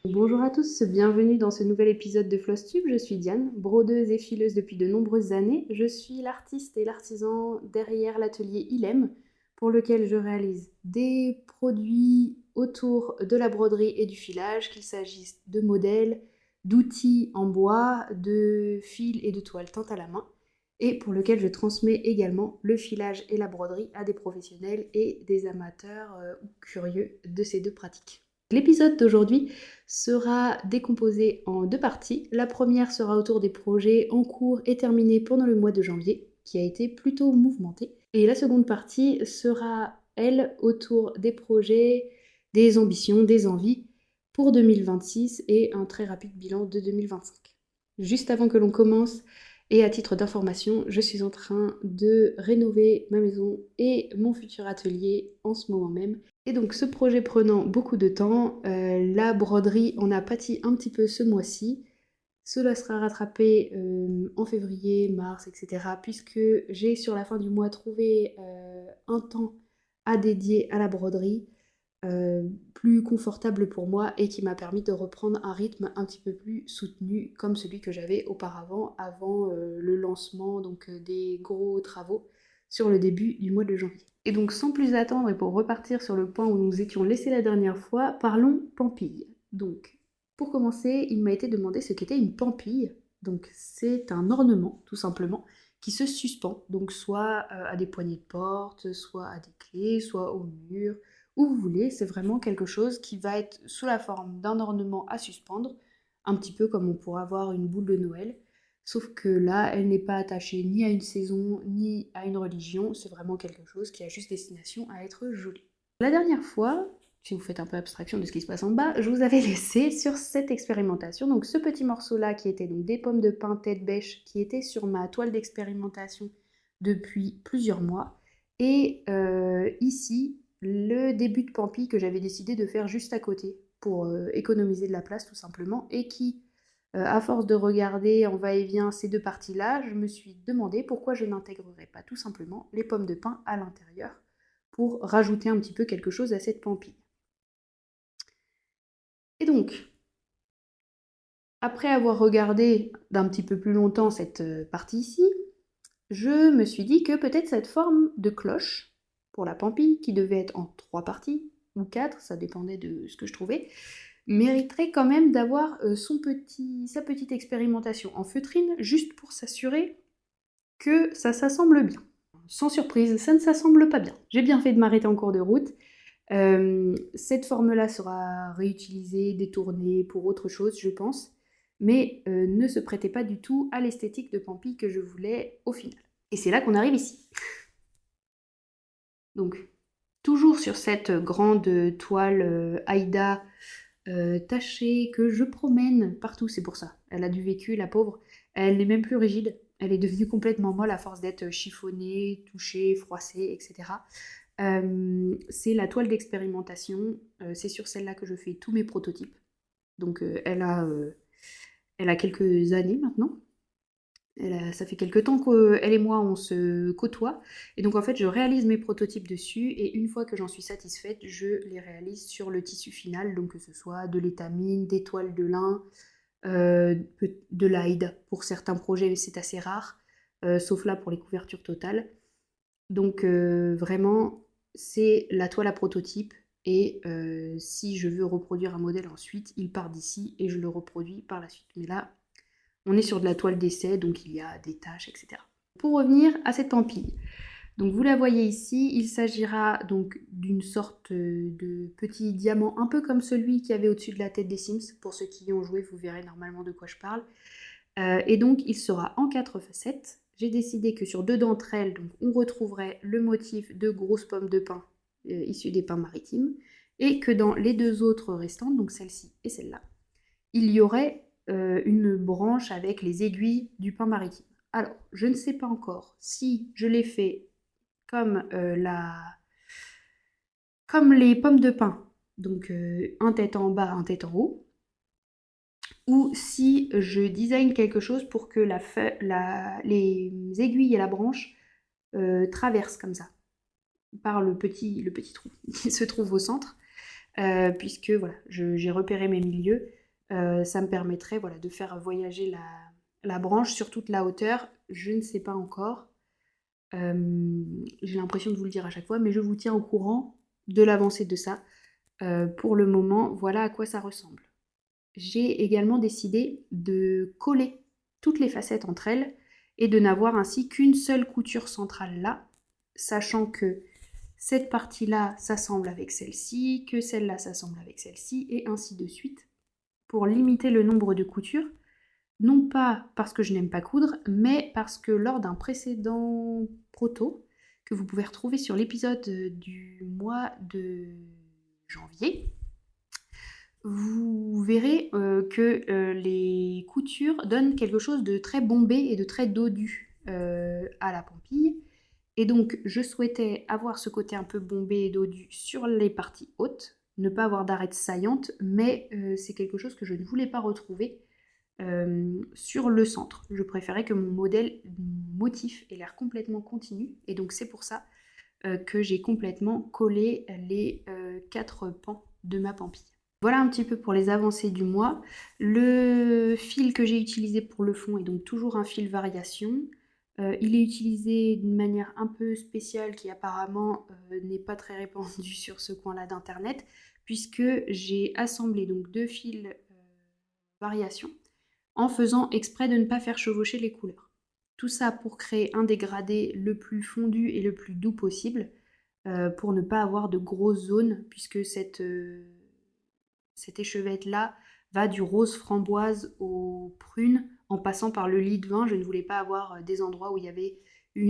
Bonjour à tous, bienvenue dans ce nouvel épisode de FlossTube. Je suis Diane, brodeuse et fileuse depuis de nombreuses années. Je suis l'artiste et l'artisan derrière l'atelier Ilem, pour lequel je réalise des produits autour de la broderie et du filage, qu'il s'agisse de modèles, d'outils en bois, de fils et de toiles teinte à la main, et pour lequel je transmets également le filage et la broderie à des professionnels et des amateurs ou curieux de ces deux pratiques. L'épisode d'aujourd'hui sera décomposé en deux parties. La première sera autour des projets en cours et terminés pendant le mois de janvier, qui a été plutôt mouvementé. Et la seconde partie sera, elle, autour des projets, des ambitions, des envies pour 2026 et un très rapide bilan de 2025. Juste avant que l'on commence, et à titre d'information, je suis en train de rénover ma maison et mon futur atelier en ce moment même. Et donc ce projet prenant beaucoup de temps, la broderie en a pâti un petit peu ce mois-ci. Cela sera rattrapé en février, mars, etc. Puisque j'ai sur la fin du mois trouvé un temps à dédier à la broderie plus confortable pour moi et qui m'a permis de reprendre un rythme un petit peu plus soutenu comme celui que j'avais auparavant avant le lancement des gros travaux sur le début du mois de janvier. Et donc sans plus attendre et pour repartir sur le point où nous étions laissés la dernière fois, parlons pampille. Donc pour commencer, il m'a été demandé ce qu'était une pampille. Donc c'est un ornement tout simplement qui se suspend, donc soit à des poignées de porte, soit à des clés, soit au mur, où vous voulez. C'est vraiment quelque chose qui va être sous la forme d'un ornement à suspendre, un petit peu comme on pourrait avoir une boule de Noël. Sauf que là, elle n'est pas attachée ni à une saison, ni à une religion. C'est vraiment quelque chose qui a juste destination à être joli. La dernière fois, si vous faites un peu abstraction de ce qui se passe en bas, je vous avais laissé sur cette expérimentation. Donc ce petit morceau-là qui était donc des pommes de pin tête bêche, qui était sur ma toile d'expérimentation depuis plusieurs mois. Et ici, le début de Pampi que j'avais décidé de faire juste à côté pour économiser de la place tout simplement, et qui, à force de regarder en va-et-vient ces deux parties-là, je me suis demandé pourquoi je n'intégrerais pas tout simplement les pommes de pin à l'intérieur pour rajouter un petit peu quelque chose à cette pampille. Et donc, après avoir regardé d'un petit peu plus longtemps cette partie ici, je me suis dit que peut-être cette forme de cloche pour la pampille, qui devait être en 3 parties, ou 4, ça dépendait de ce que je trouvais, mériterait quand même d'avoir sa petite expérimentation en feutrine, juste pour s'assurer que ça s'assemble bien. Sans surprise, ça ne s'assemble pas bien. J'ai bien fait de m'arrêter en cours de route. Cette forme-là sera réutilisée, détournée pour autre chose, je pense, mais ne se prêtait pas du tout à l'esthétique de Pampille que je voulais au final. Et c'est là qu'on arrive ici. Donc, toujours sur cette grande toile Aïda tachée que je promène partout, c'est pour ça. Elle a du vécu, la pauvre. Elle n'est même plus rigide. Elle est devenue complètement molle à force d'être chiffonnée, touchée, froissée, etc. C'est la toile d'expérimentation. C'est sur celle-là que je fais tous mes prototypes. Donc elle a quelques années maintenant. Ça fait quelques temps qu'elle et moi on se côtoie. Et donc en fait je réalise mes prototypes dessus et une fois que j'en suis satisfaite, je les réalise sur le tissu final. Donc que ce soit de l'étamine, des toiles de lin, de l'aide pour certains projets, mais c'est assez rare. Sauf là pour les couvertures totales. Donc vraiment, c'est la toile à prototype et si je veux reproduire un modèle ensuite, il part d'ici et je le reproduis par la suite. Mais là, on est sur de la toile d'essai, donc il y a des taches, etc. Pour revenir à cette pampille, donc vous la voyez ici, il s'agira donc d'une sorte de petit diamant, un peu comme celui qu'il y avait au-dessus de la tête des Sims. Pour ceux qui y ont joué, vous verrez normalement de quoi je parle. Et donc il sera en 4 facettes. J'ai décidé que sur 2 d'entre elles, donc, on retrouverait le motif de grosses pommes de pin issues des pins maritimes, et que dans les 2 autres restantes, donc celle-ci et celle-là, il y aurait une branche avec les aiguilles du pin maritime. Alors, je ne sais pas encore si je l'ai fait comme, comme les pommes de pin, donc un tête en bas, un tête en haut, ou si je design quelque chose pour que les aiguilles et la branche traversent comme ça, par le petit trou qui se trouve au centre. puisque voilà, j'ai repéré mes milieux. Ça me permettrait voilà, de faire voyager la branche sur toute la hauteur. Je ne sais pas encore. J'ai l'impression de vous le dire à chaque fois, mais je vous tiens au courant de l'avancée de ça. Pour le moment, voilà à quoi ça ressemble. J'ai également décidé de coller toutes les facettes entre elles et de n'avoir ainsi qu'une seule couture centrale là, sachant que cette partie-là s'assemble avec celle-ci, que celle-là s'assemble avec celle-ci, et ainsi de suite, pour limiter le nombre de coutures, non pas parce que je n'aime pas coudre, mais parce que lors d'un précédent proto, que vous pouvez retrouver sur l'épisode du mois de janvier, vous verrez que les coutures donnent quelque chose de très bombé et de très dodu à la pampille. Et donc, je souhaitais avoir ce côté un peu bombé et dodu sur les parties hautes, ne pas avoir d'arêtes saillantes, mais c'est quelque chose que je ne voulais pas retrouver sur le centre. Je préférais que mon motif ait l'air complètement continu, et donc c'est pour ça que j'ai complètement collé les 4 pans de ma pampille. Voilà un petit peu pour les avancées du mois. Le fil que j'ai utilisé pour le fond est donc toujours un fil variation. Il est utilisé d'une manière un peu spéciale qui apparemment n'est pas très répandue sur ce coin-là d'internet, puisque j'ai assemblé donc 2 fils variation en faisant exprès de ne pas faire chevaucher les couleurs. Tout ça pour créer un dégradé le plus fondu et le plus doux possible, pour ne pas avoir de grosses zones, puisque cette échevette-là va du rose framboise au prune, en passant par le lit de vin. Je ne voulais pas avoir des endroits où il y avait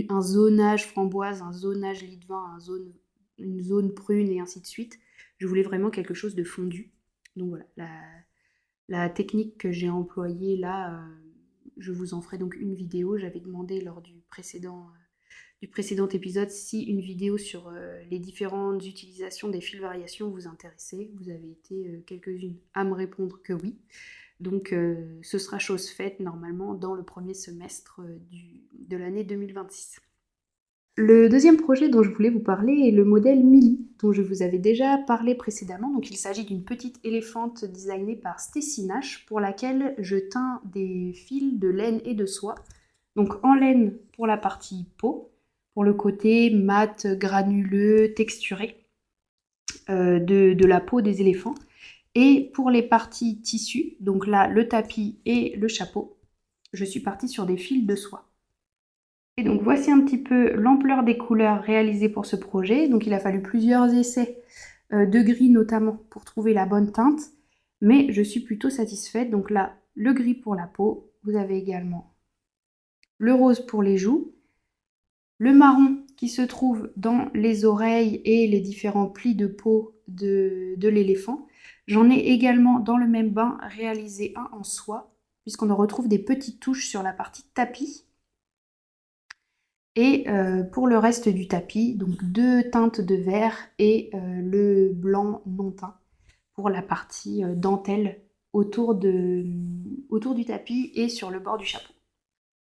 un zonage framboise, un zonage lit de vin, une zone prune et ainsi de suite. Je voulais vraiment quelque chose de fondu. Donc voilà, la technique que j'ai employée là, je vous en ferai donc une vidéo. J'avais demandé lors du précédent épisode si une vidéo sur les différentes utilisations des fils variations vous intéressait. Vous avez été quelques-unes à me répondre que oui. Donc ce sera chose faite normalement dans le premier semestre de l'année 2026. Le deuxième projet dont je voulais vous parler est le modèle Millie, dont je vous avais déjà parlé précédemment. Donc il s'agit d'une petite éléphante designée par Stacy Nash, pour laquelle je teins des fils de laine et de soie. Donc en laine pour la partie peau, pour le côté mat, granuleux, texturé de la peau des éléphants. Et pour les parties tissu, donc là le tapis et le chapeau, je suis partie sur des fils de soie. Et donc voici un petit peu l'ampleur des couleurs réalisées pour ce projet. Donc il a fallu plusieurs essais de gris notamment pour trouver la bonne teinte, mais je suis plutôt satisfaite. Donc là, le gris pour la peau, vous avez également le rose pour les joues, le marron qui se trouve dans les oreilles et les différents plis de peau de l'éléphant. J'en ai également dans le même bain réalisé un en soie, puisqu'on en retrouve des petites touches sur la partie tapis. Et pour le reste du tapis, donc 2 teintes de vert et le blanc non teint pour la partie dentelle autour du tapis et sur le bord du chapeau.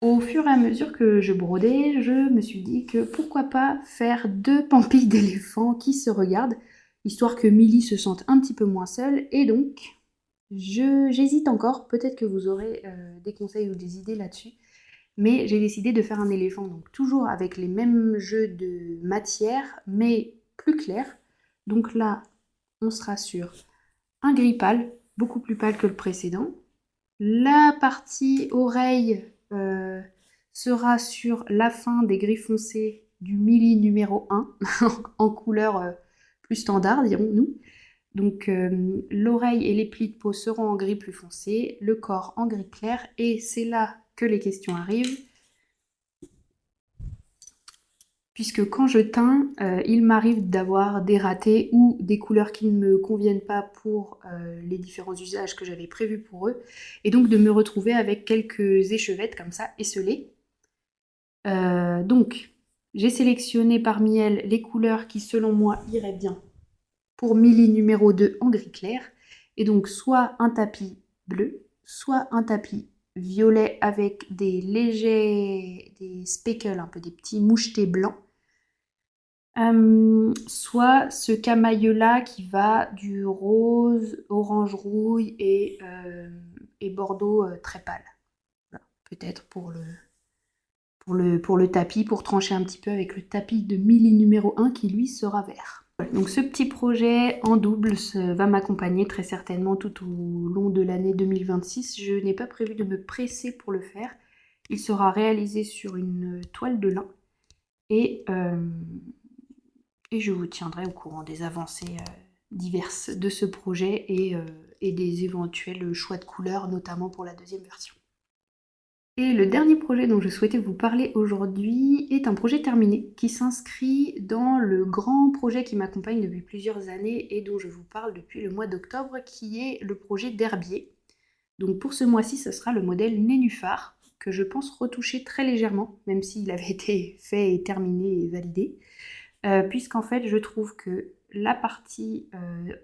Au fur et à mesure que je brodais, je me suis dit que pourquoi pas faire 2 pampilles d'éléphant qui se regardent, histoire que Millie se sente un petit peu moins seule. Et donc, j'hésite encore, peut-être que vous aurez des conseils ou des idées là-dessus. Mais j'ai décidé de faire un éléphant, donc toujours avec les mêmes jeux de matière, mais plus clair. Donc là, on sera sur un gris pâle, beaucoup plus pâle que le précédent. La partie oreille sera sur la fin des gris foncés du Millie numéro 1, en couleur plus standard, dirons-nous. Donc l'oreille et les plis de peau seront en gris plus foncé, le corps en gris clair, et c'est là que les questions arrivent. Puisque quand je teins, il m'arrive d'avoir des ratés ou des couleurs qui ne me conviennent pas pour les différents usages que j'avais prévus pour eux, et donc de me retrouver avec quelques échevettes comme ça, esselées. Donc, j'ai sélectionné parmi elles les couleurs qui, selon moi, iraient bien pour Millie numéro 2 en gris clair, et donc soit un tapis bleu, soit un tapis violet avec des speckles, un peu des petits mouchetés blancs. Soit ce camaïeu-là qui va du rose, orange rouille et bordeaux très pâle. Voilà. Peut-être pour le tapis, pour trancher un petit peu avec le tapis de Milly numéro 1 qui lui sera vert. Donc ce petit projet en double va m'accompagner très certainement tout au long de l'année 2026. Je n'ai pas prévu de me presser pour le faire. Il sera réalisé sur une toile de lin et, euh, et je vous tiendrai au courant des avancées diverses de ce projet et des éventuels choix de couleurs, notamment pour la deuxième version. Et le dernier projet dont je souhaitais vous parler aujourd'hui est un projet terminé qui s'inscrit dans le grand projet qui m'accompagne depuis plusieurs années et dont je vous parle depuis le mois d'octobre, qui est le projet d'herbier. Donc pour ce mois-ci, ce sera le modèle Nénuphar, que je pense retoucher très légèrement, même s'il avait été fait et terminé et validé, puisqu'en fait je trouve que la partie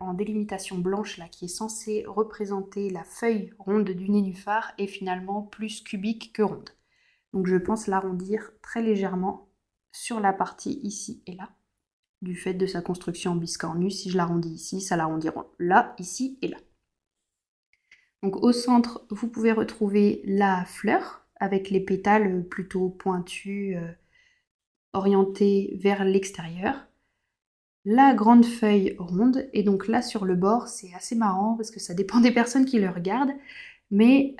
en délimitation blanche là, qui est censée représenter la feuille ronde du nénuphar, est finalement plus cubique que ronde. Donc je pense l'arrondir très légèrement sur la partie ici et là, du fait de sa construction en biscornus. Si je l'arrondis ici, ça l'arrondira là, ici et là. Donc au centre, vous pouvez retrouver la fleur avec les pétales plutôt pointus, orientés vers l'extérieur. La grande feuille ronde, et donc là sur le bord, c'est assez marrant parce que ça dépend des personnes qui le regardent, mais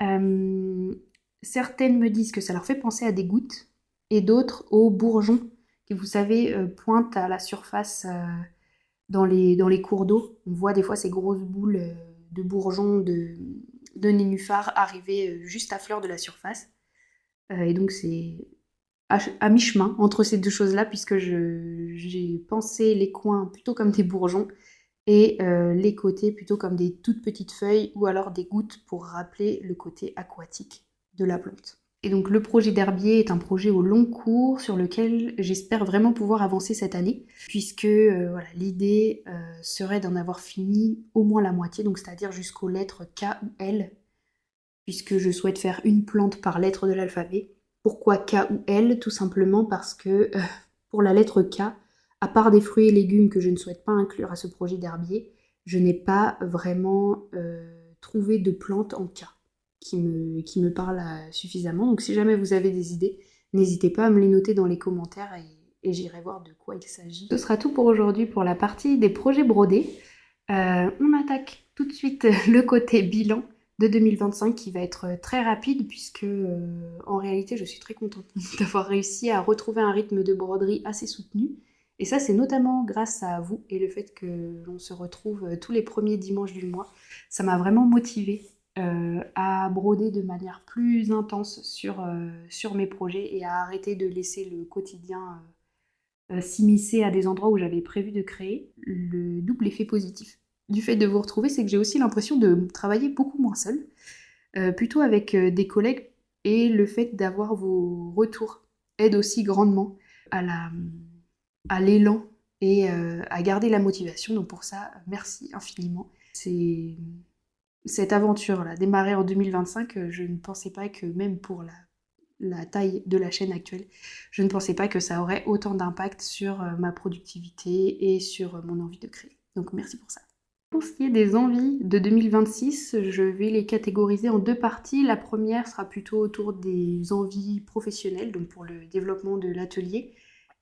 certaines me disent que ça leur fait penser à des gouttes, et d'autres aux bourgeons qui, vous savez, pointent à la surface dans les cours d'eau. On voit des fois ces grosses boules de bourgeons de nénuphar arriver juste à fleur de la surface. Et donc c'est à mi-chemin entre ces deux choses-là, puisque j'ai pensé les coins plutôt comme des bourgeons et les côtés plutôt comme des toutes petites feuilles ou alors des gouttes pour rappeler le côté aquatique de la plante. Et donc le projet d'herbier est un projet au long cours sur lequel j'espère vraiment pouvoir avancer cette année, puisque voilà, l'idée serait d'en avoir fini au moins la moitié, donc c'est-à-dire jusqu'aux lettres K ou L, puisque je souhaite faire une plante par lettre de l'alphabet. Pourquoi K ou L? Tout simplement parce que pour la lettre K, à part des fruits et légumes que je ne souhaite pas inclure à ce projet d'herbier, je n'ai pas vraiment trouvé de plante en K qui me parle suffisamment. Donc si jamais vous avez des idées, n'hésitez pas à me les noter dans les commentaires et j'irai voir de quoi il s'agit. Ce sera tout pour aujourd'hui pour la partie des projets brodés. On attaque tout de suite le côté bilan de 2025 qui va être très rapide puisque en réalité je suis très contente d'avoir réussi à retrouver un rythme de broderie assez soutenu. Et ça c'est notamment grâce à vous et le fait que l'on se retrouve tous les premiers dimanches du mois. Ça m'a vraiment motivée à broder de manière plus intense sur mes projets et à arrêter de laisser le quotidien s'immiscer à des endroits où j'avais prévu de créer. Le double effet positif du fait de vous retrouver, c'est que j'ai aussi l'impression de travailler beaucoup moins seule, plutôt avec des collègues, et le fait d'avoir vos retours aide aussi grandement à l'élan et à garder la motivation. Donc pour ça, merci infiniment. C'est cette aventure-là, démarrée en 2025, je ne pensais pas que même pour la taille de la chaîne actuelle, je ne pensais pas que ça aurait autant d'impact sur ma productivité et sur mon envie de créer. Donc merci pour ça. Pour ce qui est des envies de 2026, je vais les catégoriser en deux parties. La première sera plutôt autour des envies professionnelles, donc pour le développement de l'atelier.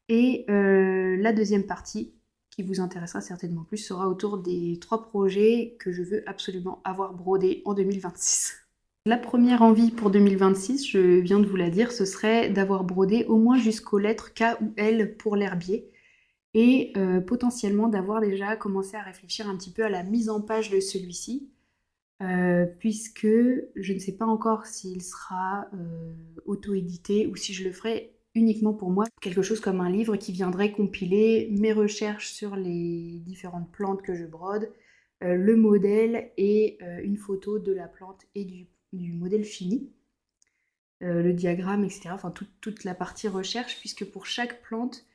Et la deuxième partie, qui vous intéressera certainement plus, sera autour des 3 projets que je veux absolument avoir brodés en 2026. La première envie pour 2026, je viens de vous la dire, ce serait d'avoir brodé au moins jusqu'aux lettres K ou L pour l'herbier et potentiellement d'avoir déjà commencé à réfléchir un petit peu à la mise en page de celui-ci, puisque je ne sais pas encore s'il sera auto-édité ou si je le ferai uniquement pour moi, quelque chose comme un livre qui viendrait compiler mes recherches sur les différentes plantes que je brode, le modèle et une photo de la plante et du modèle fini, le diagramme, etc. Enfin toute la partie recherche, puisque pour chaque plante,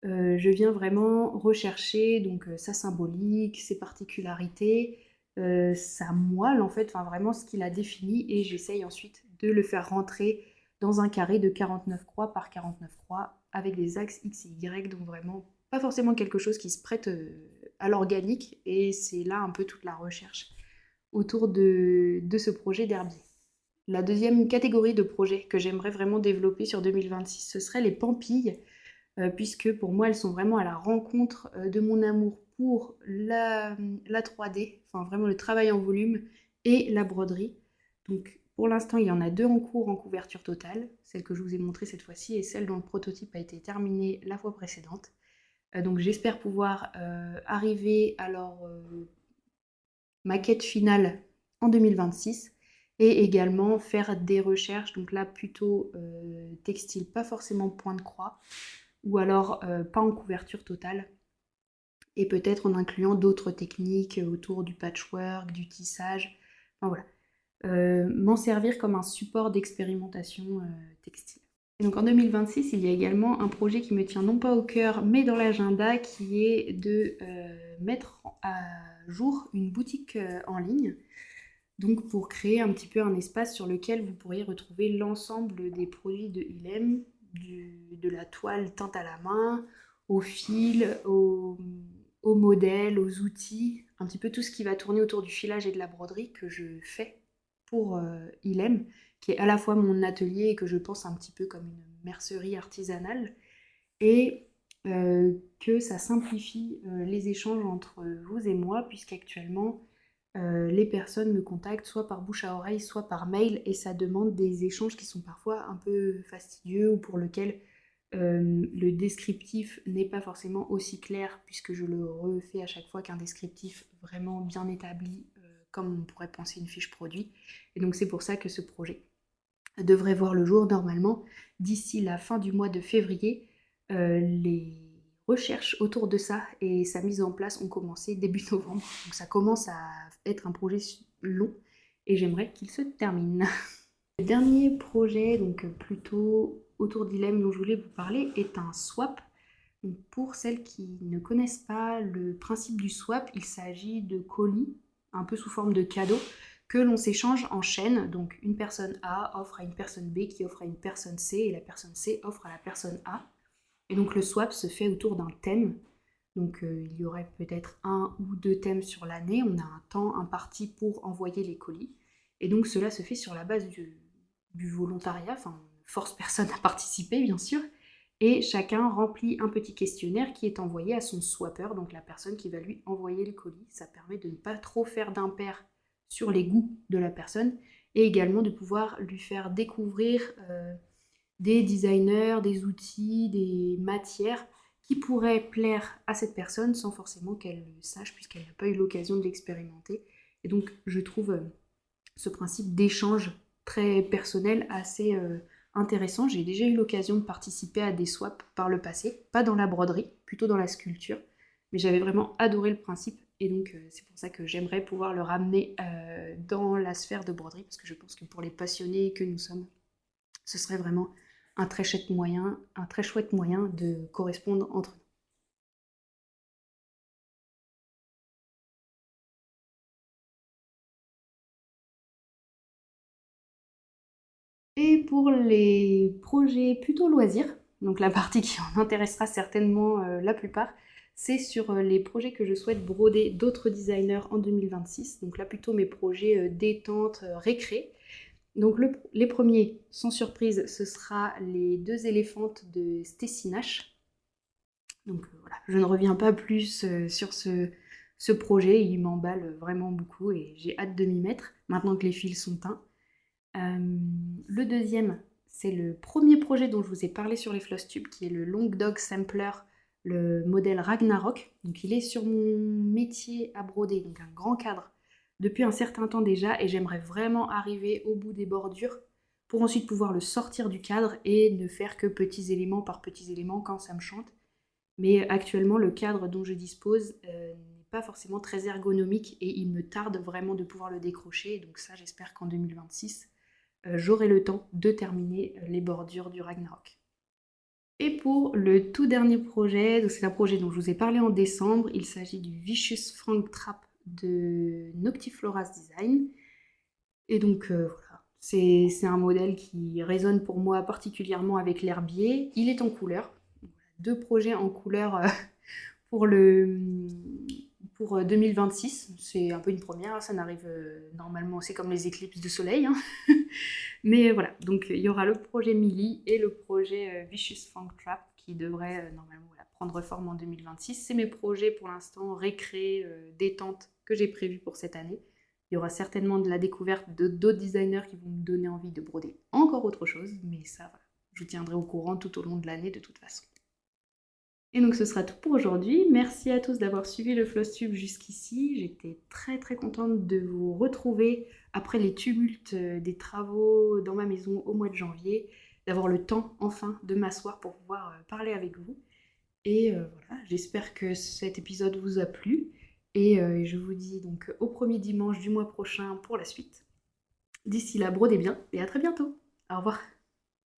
je viens vraiment rechercher donc sa symbolique, ses particularités, sa moelle en fait, enfin vraiment ce qu'il a défini, et j'essaye ensuite de le faire rentrer dans un carré de 49 croix par 49 croix avec des axes X et Y, donc vraiment pas forcément quelque chose qui se prête à l'organique, et c'est là un peu toute la recherche autour de ce projet d'herbier. La deuxième catégorie de projets que j'aimerais vraiment développer sur 2026, ce serait les pampilles, puisque pour moi elles sont vraiment à la rencontre de mon amour pour la 3D, enfin vraiment le travail en volume et la broderie. Donc pour l'instant il y en a 2 en cours en couverture totale, celle que je vous ai montrée cette fois-ci et celle dont le prototype a été terminé la fois précédente. Donc j'espère pouvoir arriver à leur maquette finale en 2026 et également faire des recherches, donc là plutôt textile, pas forcément point de croix, ou alors pas en couverture totale, et peut-être en incluant d'autres techniques autour du patchwork, du tissage, enfin voilà. M'en servir comme un support d'expérimentation textile. Et donc en 2026, il y a également un projet qui me tient non pas au cœur, mais dans l'agenda, qui est de mettre à jour une boutique en ligne, donc pour créer un petit peu un espace sur lequel vous pourriez retrouver l'ensemble des produits de Ilem, de la toile teinte à la main, au fil, aux modèles, aux outils, un petit peu tout ce qui va tourner autour du filage et de la broderie que je fais pour Ilem, qui est à la fois mon atelier et que je pense un petit peu comme une mercerie artisanale, et que ça simplifie les échanges entre vous et moi, puisqu'actuellement les personnes me contactent soit par bouche à oreille, soit par mail, et ça demande des échanges qui sont parfois un peu fastidieux ou pour lesquels le descriptif n'est pas forcément aussi clair, puisque je le refais à chaque fois qu'un descriptif vraiment bien établi, comme on pourrait penser une fiche produit. Et donc c'est pour ça que ce projet devrait voir le jour normalement d'ici la fin du mois de février. Les recherches autour de ça et sa mise en place ont commencé début novembre. Donc ça commence à être un projet long et j'aimerais qu'il se termine. Le dernier projet, donc plutôt autour d'Ilem, dont je voulais vous parler, est un swap. Donc pour celles qui ne connaissent pas le principe du swap, il s'agit de colis, un peu sous forme de cadeau, que l'on s'échange en chaîne. Donc une personne A offre à une personne B qui offre à une personne C, et la personne C offre à la personne A. Et donc le swap se fait autour d'un thème. Donc il y aurait peut-être 1 ou 2 thèmes sur l'année. On a un temps imparti pour envoyer les colis. Et donc cela se fait sur la base du volontariat, enfin on force personne à participer bien sûr. Et chacun remplit un petit questionnaire qui est envoyé à son swapper, donc la personne qui va lui envoyer le colis. Ça permet de ne pas trop faire d'impair sur les goûts de la personne, et également de pouvoir lui faire découvrir des designers, des outils, des matières qui pourraient plaire à cette personne sans forcément qu'elle le sache, puisqu'elle n'a pas eu l'occasion de l'expérimenter. Et donc je trouve ce principe d'échange très personnel assez intéressant. J'ai déjà eu l'occasion de participer à des swaps par le passé, pas dans la broderie, plutôt dans la sculpture, mais j'avais vraiment adoré le principe, et donc c'est pour ça que j'aimerais pouvoir le ramener dans la sphère de broderie, parce que je pense que pour les passionnés que nous sommes, ce serait vraiment un très chouette moyen de correspondre entre nous. Et pour les projets plutôt loisirs, donc la partie qui en intéressera certainement la plupart, c'est sur les projets que je souhaite broder d'autres designers en 2026. Donc là plutôt mes projets détente, récré. Donc les premiers, sans surprise, ce sera les 2 éléphantes de Stacy Nash. Donc voilà, je ne reviens pas plus sur ce projet, il m'emballe vraiment beaucoup et j'ai hâte de m'y mettre maintenant que les fils sont teints. Le deuxième, c'est le premier projet dont je vous ai parlé sur les Flosstube, qui est le Long Dog Sampler, le modèle Ragnarok. Donc il est sur mon métier à broder, donc un grand cadre, depuis un certain temps déjà, et j'aimerais vraiment arriver au bout des bordures pour ensuite pouvoir le sortir du cadre et ne faire que petits éléments par petits éléments quand ça me chante. Mais actuellement, le cadre dont je dispose n'est pas forcément très ergonomique et il me tarde vraiment de pouvoir le décrocher. Donc ça, j'espère qu'en 2026, j'aurai le temps de terminer les bordures du Ragnarok. Et pour le tout dernier projet, c'est un projet dont je vous ai parlé en décembre, il s'agit du Vicious Frank Trap de Noctiflora's Design. Et donc voilà, c'est un modèle qui résonne pour moi particulièrement avec l'herbier. Il est en couleur. 2 projets en couleur pour, pour 2026. C'est un peu une première, ça n'arrive normalement, c'est comme les éclipses de soleil. Hein. Mais voilà, donc il y aura le projet Millie et le projet Vicious Fang Trap qui devrait normalement prendre forme en 2026. C'est mes projets pour l'instant récré, détente que j'ai prévus pour cette année. Il y aura certainement de la découverte de d'autres designers qui vont me donner envie de broder encore autre chose, mais ça, voilà, je vous tiendrai au courant tout au long de l'année de toute façon. Et donc ce sera tout pour aujourd'hui. Merci à tous d'avoir suivi le FlossTube jusqu'ici. J'étais très très contente de vous retrouver après les tumultes des travaux dans ma maison au mois de janvier, d'avoir le temps enfin de m'asseoir pour pouvoir parler avec vous. Et voilà, j'espère que cet épisode vous a plu. Et je vous dis donc au premier dimanche du mois prochain pour la suite. D'ici là, brodez bien et à très bientôt. Au revoir.